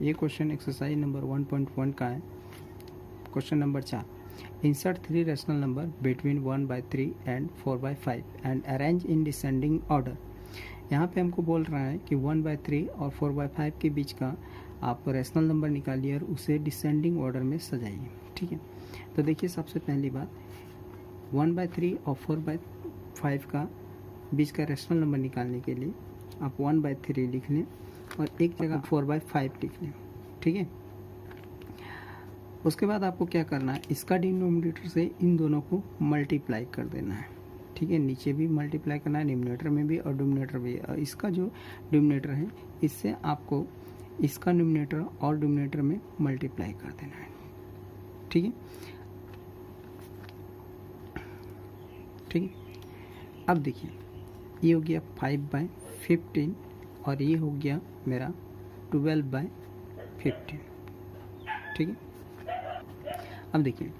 ये question exercise number 1.1 का है। Question number 4, insert 3 rational number between 1/3 and 4/5 and arrange in descending order. यहाँ पे हमको बोल रहा है कि 1/3 और 4/5 के बीच का आप रैशनल नंबर निकालिए और उसे डिसेंडिंग ऑर्डर में सजाइए। ठीक है, तो देखिए सबसे पहली बात 1/3 और 4/5 का बीच का रैशनल नंबर निकालने के लिए आप 1/3 लिख लें और एक जगह 4/5 लिख लें। ठीक है, उसके बाद आपको क्या करना है, इसका डिनोमिनेटर से इन दोनों को मल्टीप्लाई कर देना है। ठीक है, नीचे भी मल्टीप्लाई करना है, डिनोमिनेटर में भी और डिनोमिनेटर भी। और इसका जो डिनोमिनेटर है इससे आपको इसका डिनोमिनेटर और डिनोमिनेटर में मल्टीप्लाई कर देना है। ठीक है, ठीक है। अब देखिए ये हो गया 5/15 और ये हो गया मेरा 12/15। ठीक है, अब देखिए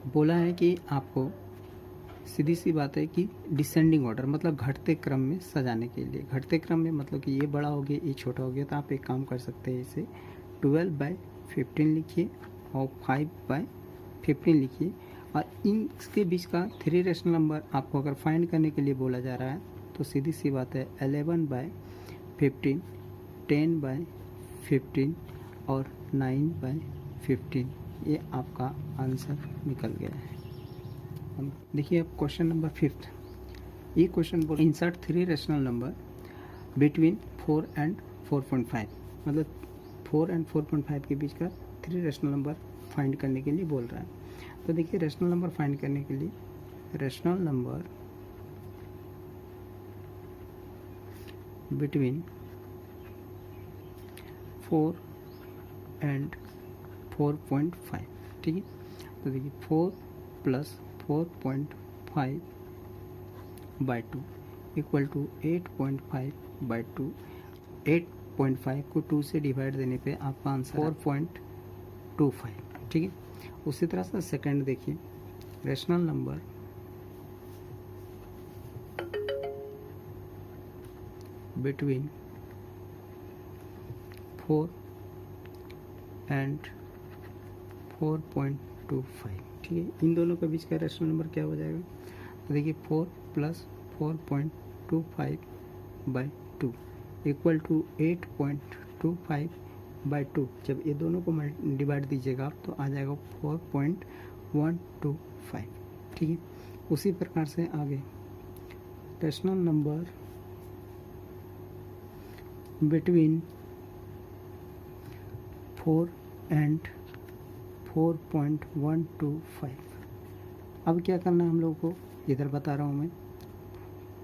बोला है कि आपको सीधी सी बात है कि डिसेंडिंग ऑर्डर मतलब घटते क्रम में सजाने के लिए। घटते क्रम में मतलब कि ये बड़ा हो गया ये छोटा हो गया, तो आप एक काम कर सकते हैं, इसे 12/15 लिखिए और 5/15 लिखिए और इनके बीच का 3 रैशनल नंबर आपको अगर फाइंड करने के लिए बोला जा रहा है तो सीधी सी बात है 11/15, 10/15 और 9/15, ये आपका आंसर निकल गया है। देखिए अब क्वेश्चन नंबर 5, ये क्वेश्चन बोल insert 3 rational number between 4 and 4.5, मतलब 4 एंड 4.5 के बीच का 3 रैशनल नंबर फाइंड करने के लिए बोल रहा है। तो देखिए रैशनल नंबर फाइंड करने के लिए रैशनल नंबर बिटवीन 4 एंड 4.5। ठीक है, तो देखिए 4 + 4.5/2 इक्वल टू 8.5/2। 8.5 को 2 से डिवाइड देने पे आपका आंसर 4.25। ठीक है, उसी तरह से सेकंड देखिए रैशनल नंबर बिटवीन 4 एंड 4.25। ठीक है, इन दोनों के बीच का रैशनल नंबर क्या हो जाएगा, तो देखिए 4 + 4.25/2 इक्वल टू 8.25/2। जब ये दोनों को डिवाइड दीजिएगा आप तो आ जाएगा 4.125। ठीक है, उसी प्रकार से आगे रैशनल नंबर बिटवीन 4 एंड 4.125। अब क्या करना है हम लोग को, इधर बता रहा हूँ मैं,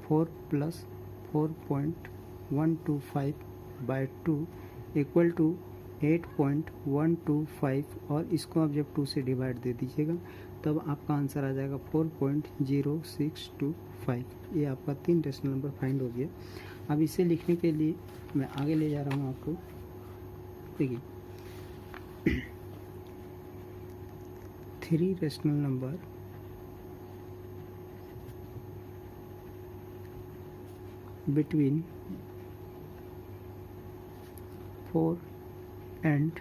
4 + 4.125/2 इक्वल टू 8.125 और इसको आप जब 2 से डिवाइड दे दीजिएगा तब आपका आंसर आ जाएगा 4.0625। ये आपका 3 रैशनल नंबर फाइंड हो गया। अब इसे लिखने के लिए मैं आगे ले जा रहा हूँ आपको। देखिए 3 रैशनल नंबर बिटवीन 4 एंड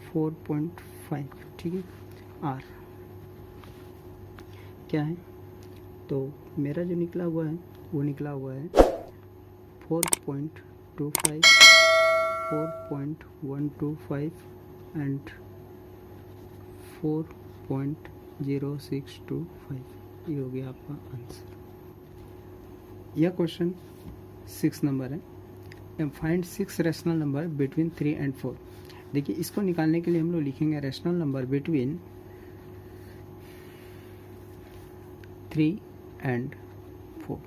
4.5। ठीक है, आर क्या है, तो मेरा जो निकला हुआ है वो निकला हुआ है 4.25, 4.125 एंड 4.0625। ये हो गया आपका आंसर। यह क्वेश्चन 6 नंबर है, find 6 rational number between 3 and 4। देखिए इसको निकालने के लिए हम लोग लिखेंगे रैशनल नंबर बिटवीन 3 एंड 4।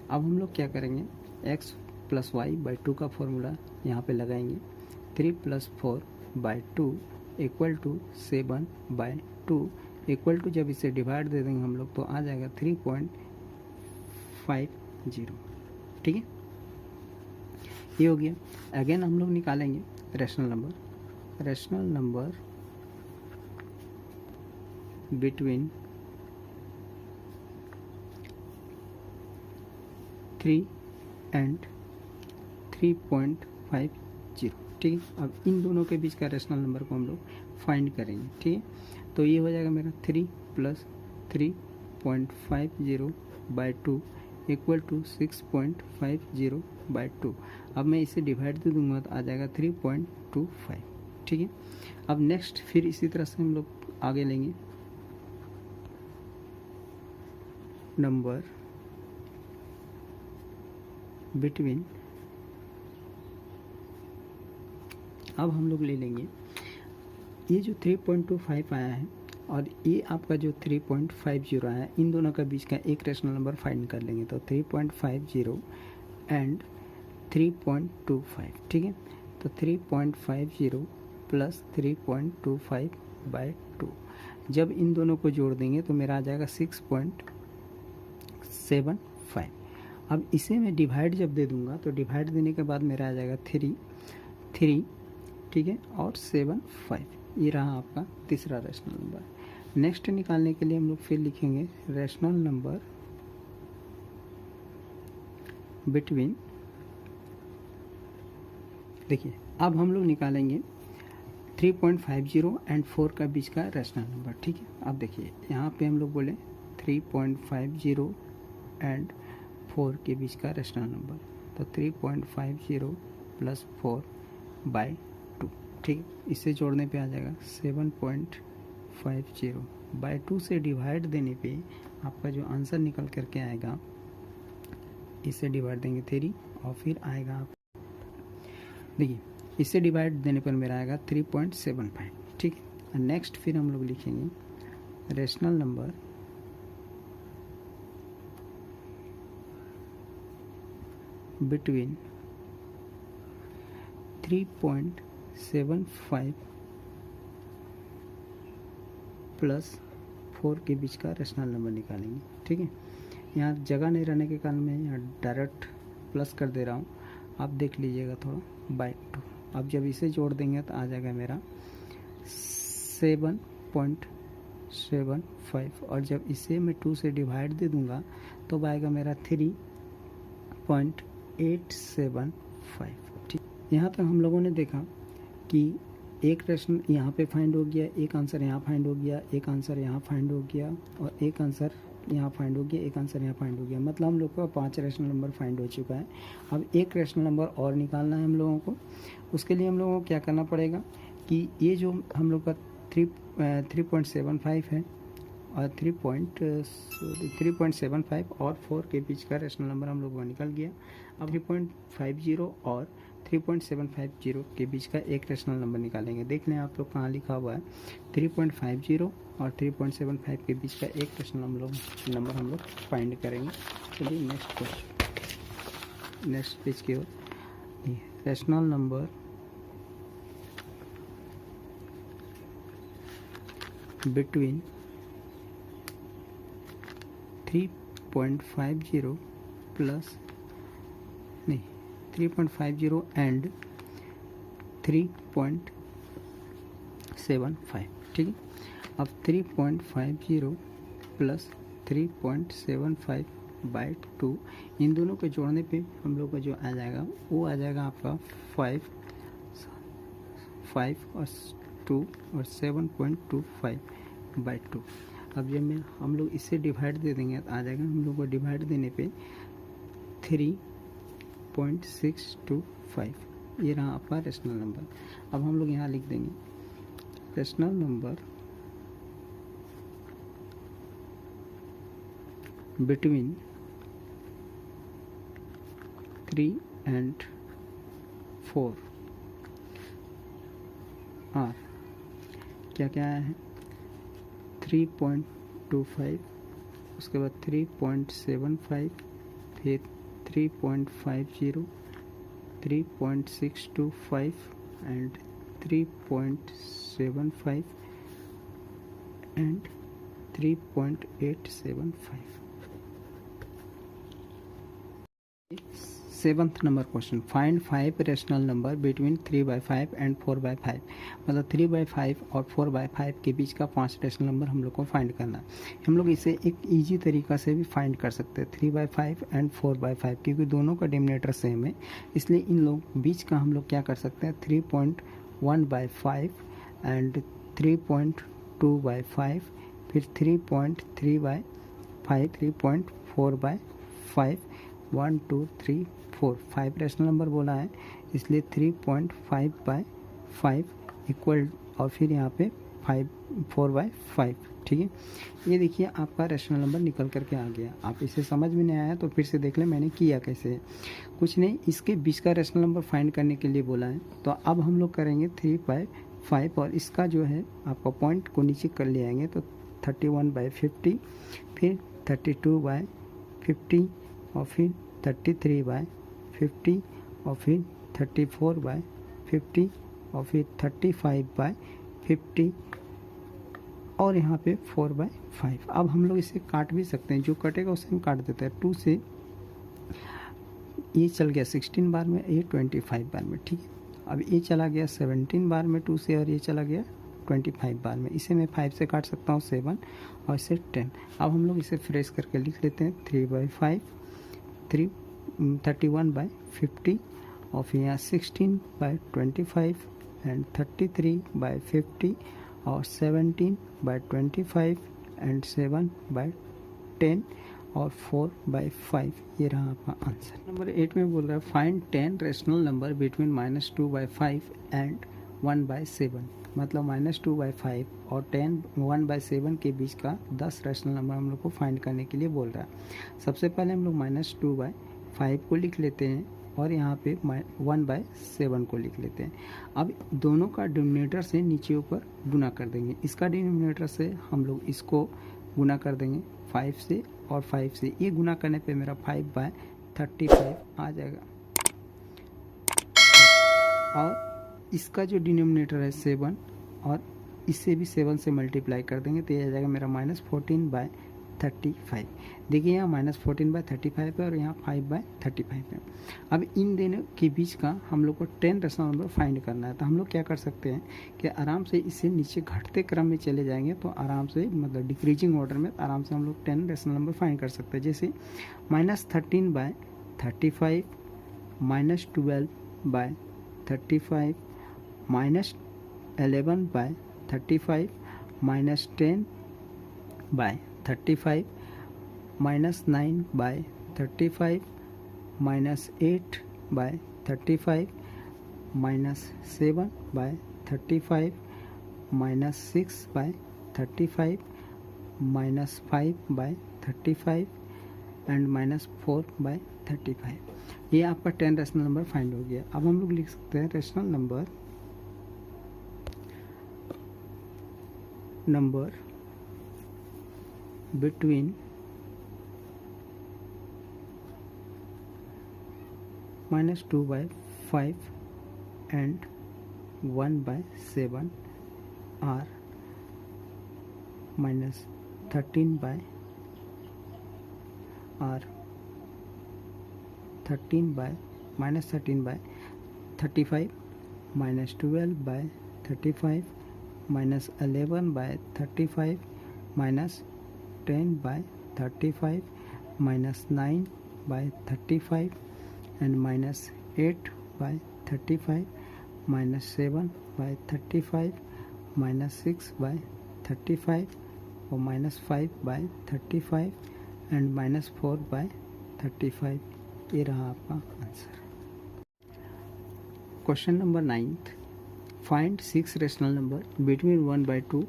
अब हम लोग क्या करेंगे, x + y/2 का फॉर्मूला यहाँ पे लगाएंगे। 3 + 4/2 इक्वल टू 7/2 इक्वल टू, जब इसे डिवाइड दे देंगे हम लोग तो आ जाएगा 3.50। ठीक है, ये हो गया। अगेन हम लोग निकालेंगे रैशनल नंबर बिटवीन 3 एंड 3.50। ठीक है। अब इन दोनों के बीच का रेशनल नंबर को हम लोग फाइंड करेंगे, ठीक है। तो ये हो जाएगा मेरा 3 + 3.50/2 इक्वल टू 6.50/2। अब मैं इसे डिवाइड दे दूंगा तो आ जाएगा 3.25, ठीक है। अब नेक्स्ट फिर इसी तरह से हम लोग आगे लेंगे नंबर बिटवीन। अब हम लोग ले लेंगे ये जो 3.25 आया है और ये आपका जो 3.50 आया है, इन दोनों का बीच का एक रेशनल नंबर फाइंड कर लेंगे। तो 3.50 एंड 3.25, ठीक है। तो 3.50 + 3.25/2, जब इन दोनों को जोड़ देंगे तो मेरा आ जाएगा 6.75। अब इसे मैं डिवाइड जब दे दूंगा तो डिवाइड देने के बाद मेरा आ जाएगा 3, ठीक है, और 7, 5। ये रहा आपका तीसरा रेशनल नंबर। नेक्स्ट निकालने के लिए हम लोग फिर लिखेंगे रेशनल नंबर बिटवीन। देखिए अब हम लोग निकालेंगे 3.50 एंड 4 का बीच का रेशनल नंबर, ठीक है। अब देखिए यहाँ पे हम लोग बोले 3.50 एंड 4 के बीच का रेशनल नंबर, तो 3.50 + 4/2, ठीक है। इसे जोड़ने पे आ जाएगा 7.50/2 से डिवाइड देने पे आपका जो आंसर निकल करके आएगा, इसे डिवाइड देंगे 3 और फिर आएगा आप देखिए इसे डिवाइड देने पर मेरा आएगा 3.75, ठीक है। नेक्स्ट फिर हम लोग लिखेंगे रेशनल नंबर बिटवीन 3.75 + 4 के बीच का रेशनल नंबर निकालेंगे, ठीक है। यहाँ जगह नहीं रहने के कारण मैं यहाँ डायरेक्ट प्लस कर दे रहा हूँ, आप देख लीजिएगा थोड़ा /2। अब जब इसे जोड़ देंगे तो आ जाएगा मेरा 7.75, और जब इसे मैं 2 से डिवाइड दे दूंगा तो आएगा मेरा 3.875, ठीक। यहाँ तक हम लोगों ने देखा कि एक रेशनल यहाँ पे फाइंड हो गया, एक आंसर यहाँ फाइंड हो गया, एक आंसर यहाँ फाइंड हो गया, और एक आंसर यहाँ फाइंड हो गया, एक आंसर यहाँ फाइंड हो गया। मतलब हम लोग का 5 रेशनल नंबर फाइंड हो चुका है। अब एक रेशनल नंबर और निकालना है हम लोगों को। उसके लिए हम लोगों को क्या करना पड़ेगा कि ये जो हम लोग का 3.75 है और 3.75 और 4 के बीच का रेशनल नंबर हम लोगों का निकल गया। अब 3.50 और 3.750 के बीच का एक रेशनल नंबर निकालेंगे। देख लें आप लोग कहाँ लिखा हुआ है, 3.50 और 3.75 के बीच का एक रेशनल नंबर हम लोग फाइंड करेंगे। चलिए नेक्स्ट क्वेश्चन, नेक्स्ट पेज की ओर। रेशनल नंबर बिटवीन 3.50 एंड 3.75, ठीक है। अब 3.50 + 3.75/2, इन दोनों को जोड़ने पे हम लोग का जो आ जाएगा वो आ जाएगा आपका 5 और 2 और 7.25/2। अब जब मैं हम लोग इसे डिवाइड दे देंगे तो आ जाएगा हम लोग को डिवाइड देने पे 3.625। ये रहा आपका रेशनल नंबर। अब हम लोग यहाँ लिख देंगे rational number between 3 and 4 are क्या क्या आया है, 3.25, उसके बाद 3.75, फिर 3.50, 3.625 and 3.75 and 3.875। 7th number question, find 5 rational number between 3/5 and 4/5। मतलब 3/5 और 4/5 के बीच का 5 रैशनल नंबर हम लोग को फाइंड करना है। हम लोग इसे एक इजी तरीका से भी फाइंड कर सकते हैं, 3/5 एंड 4/5, क्योंकि दोनों का डिनोमिनेटर सेम है, इसलिए इन लोग बीच का हम लोग क्या कर सकते हैं, 3.1/5 एंड 3.2/5, फिर 3.3/5, 3.4/5, 1 2 3 4, 5 रैशनल नंबर बोला है, इसलिए 3.5/5 इक्वल, और फिर यहाँ पे 4/5। ठीक है, ये देखिए आपका रैशनल नंबर निकल करके आ गया। आप इसे समझ में नहीं आया तो फिर से देख लें मैंने किया कैसे है। कुछ नहीं, इसके बीच का रैशनल नंबर फाइंड करने के लिए बोला है, तो अब हम लोग करेंगे 3/5 और इसका जो है आपका पॉइंट को नीचे कर ले आएंगे, तो 31/50, फिर 32/50, और फिर 33/50, और फिर 34/50, और फिर 35/50, और यहाँ पे 4/5। अब हम लोग इसे काट भी सकते हैं, जो कटेगा उसे हम काट देते हैं। 2 से ये चल गया 16 बार में, ये 25 बार में। ठीक है, अब ये चला गया 17 बार में 2 से, और ये चला गया 25 बार में। इसे मैं 5 से काट सकता हूँ 7, और इसे 10। अब हम लोग इसे फ्रेश करके लिख लेते हैं, 3/5, 31/50, और फिर यहाँ 16/25 एंड 33/50, और 17/25 एंड 7/10, और 4/5। ये रहा आपका आंसर। नंबर 8 में बोल रहा है find 10 rational number between -2/5 and 1/7। मतलब -2/5 और 1/7 के बीच का 10 रैशनल नंबर हम लोग को फाइंड करने के लिए बोल रहा है। सबसे पहले हम लोग -2/5 को लिख लेते हैं, और यहाँ पे 1/7 को लिख लेते हैं। अब दोनों का डिनोमिनेटर से नीचे ऊपर गुना कर देंगे। इसका डिनोमिनेटर से हम लोग इसको गुना कर देंगे 5 से और 5 से। ये गुना करने पे मेरा 5/35 आ जाएगा, और इसका जो डिनोमिनेटर है 7, और इससे भी 7 से मल्टीप्लाई कर देंगे, तो ये आ जाएगा मेरा -14/35। देखिए यहाँ -14/35 है, और यहाँ 5/35 है। अब इन दोनों के बीच का हम लोग को 10 रैशनल नंबर फाइंड करना है। तो हम लोग क्या कर सकते हैं कि आराम से इसे नीचे घटते क्रम में चले जाएंगे, तो आराम से मतलब डिक्रीजिंग ऑर्डर में आराम से हम लोग 10 रैशनल नंबर फाइंड कर सकते हैं। जैसे -13/35, -12/35, -11/35, -10/35, -9/35, -8/35, -7/35, -6/35, -5/35 एंड -4/35। ये आपका 10 रैशनल नंबर फाइंड हो गया। अब हम लोग लिख सकते हैं rational number between -2/5 and 1/7 are -13 by 35, -12/35, -11/35, -10/35, -9/35 and -8/35, -7/35, -6/35 और -5/35 एंड -4/35। ये रहा आपका answer. Question number 9th, find 6 rational number between 1/2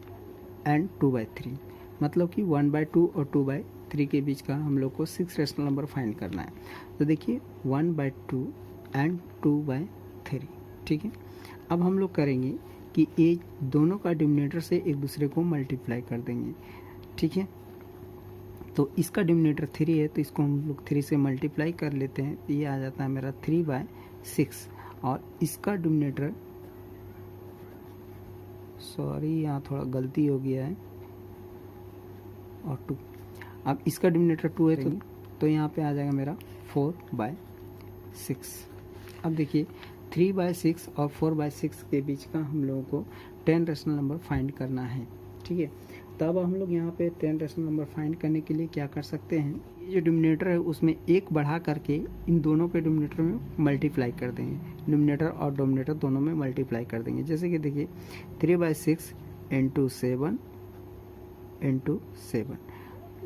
and 2/3। मतलब कि 1/2 और 2/3 के बीच का हम लोग को 6 रैशनल नंबर फाइंड करना है। तो देखिए 1/2 एंड 2/3। ठीक है, अब हम लोग करेंगे कि ये दोनों का डिनोमिनेटर से एक दूसरे को मल्टीप्लाई कर देंगे। ठीक है, तो इसका डिनोमिनेटर 3 है, तो इसको हम लोग 3 से मल्टीप्लाई कर लेते हैं। ये आ जाता है मेरा 3/6, और इसका डिनोमिनेटर, सॉरी यहाँ थोड़ा गलती हो गया है, और 2। अब इसका डिनोमिनेटर 2 है, तो यहाँ पे आ जाएगा मेरा 4/3। 6। अब देखिए 3/6 और 4/6 के बीच का हम लोगों को 10 रेशनल नंबर फाइंड करना है। ठीक है, तब हम लोग यहाँ पे 10 रेशनल नंबर फाइंड करने के लिए क्या कर सकते हैं, ये जो डिनोमिनेटर है उसमें एक बढ़ा करके इन दोनों के डिनोमिनेटर में मल्टीप्लाई कर देंगे। डिनोमिनेटर और डोमिनेटर दोनों में मल्टीप्लाई कर देंगे। जैसे कि देखिए 3/6 इंटू 7 इंटू 7,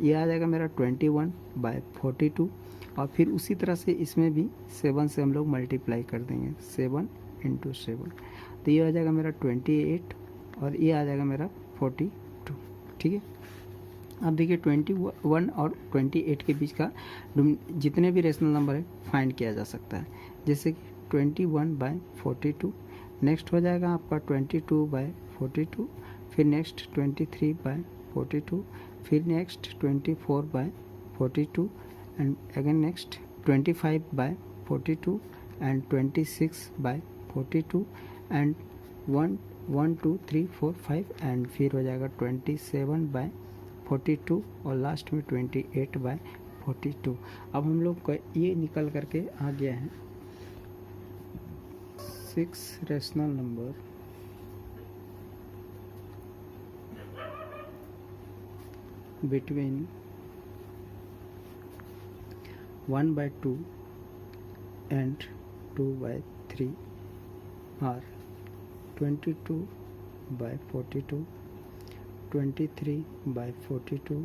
ये आ जाएगा मेरा 21/42। और फिर उसी तरह से इसमें भी 7 से हम लोग मल्टीप्लाई कर देंगे, 7 इंटू 7, तो ये आ जाएगा मेरा 28 और ये आ जाएगा मेरा 42। ठीक है, अब देखिए 21 और 28 के बीच का जितने भी रेशनल नंबर है फाइंड किया जा सकता है। जैसे कि 21/42, नेक्स्ट हो जाएगा आपका 22/42, फिर नेक्स्ट 23/42, फिर next 24/42, and again next 25/42 and 26/42 and 1 2 3 4 5 and फिर हो जाएगा 27/42 और लास्ट में 28/42। अब हम लोग का ये निकल करके आ गया है 6 rational number between 1/2 and 2/3 are 22/42, 23/42,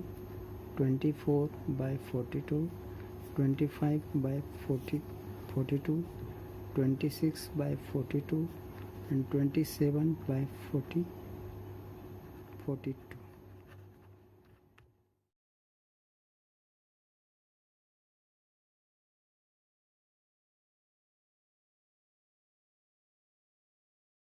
24/42, 25/42, 26/42 and 27/42।